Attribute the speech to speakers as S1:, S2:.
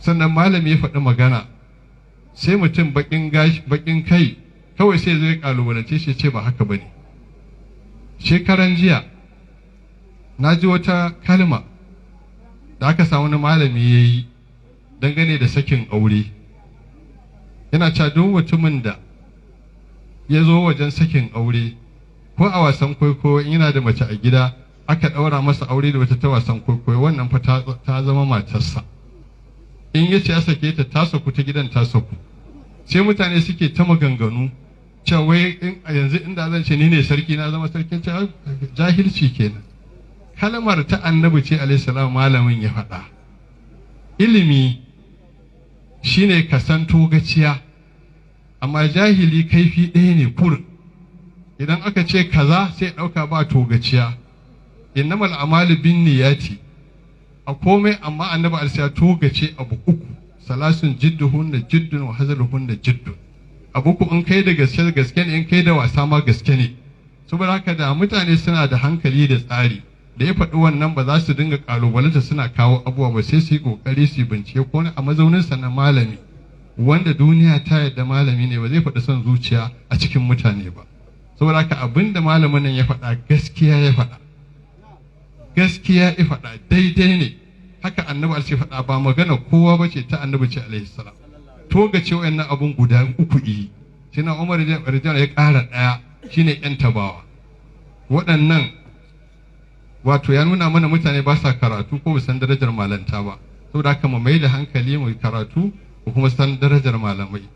S1: sannan malami ya faɗi magana sai mutum bakin kai kawai sai zai kalubalance shi ce ba haka bane. Shekaran jiya na ji wata kalma da aka samu wani malami ya yi dangane da sakin aure. Yana cewa duk mutumin da ya zo wajen sakin aure ko a wasan kwaikwayo in yana da mace a gida aka ɗaura masa aure da wata ta wasan kwaikwayo, wannan fa ta zama matarsa. In ya ce ya sake ta saku ta gidan ta saku. Sai mutane suke ta maganganu cewa wai yanzu inda zan ce ni ne sarki na zama sarkin, ce jahilci kenan. Kalmar ta annabi ce alaihi salam malamin ya faɗa. Ilimi shine ka san togaciya, amma jahili kaifi ɗaya ne kurin. Idan aka ce kaza sai ɗauka ba togaciya. Innamal a'malu binniyati, a komai amma annabi alaihi togace abu uku, salasun jidduhunna jiddun wa hazaluhunna jiddun. Abu uku in kai da gaske ne, in kai da wasa ma gaske ne. Saboda haka da mutane suna da hankali da tsari, da ya faɗi wannan ba za su dinga ƙalubalanta suna kawo abubuwa ba, sai su yi ƙoƙari su bincike ko a mazauninsa na malami wanda duniya ta yadda malami ne, ba zai faɗi son zuciya a cikin mutane ba. Saboda haka abin da malamin nan ya faɗa gaskiya ya faɗa, gaskiya ya faɗa, daidai ne. Haka annabi alaihi faɗa, ba magana kowa ba ce, ta annabi ce alaihi salam. To ga ce wayannan abun guda uku yi, shi na Umar ya ƙara ɗaya, shine ƴan tabawa. Waɗannan wato ya nuna mana mutane ba sa karatu ko ba san darajar malanta ba. Saboda haka mu mai da hankali mu karatu ko kuma san darajar malamai.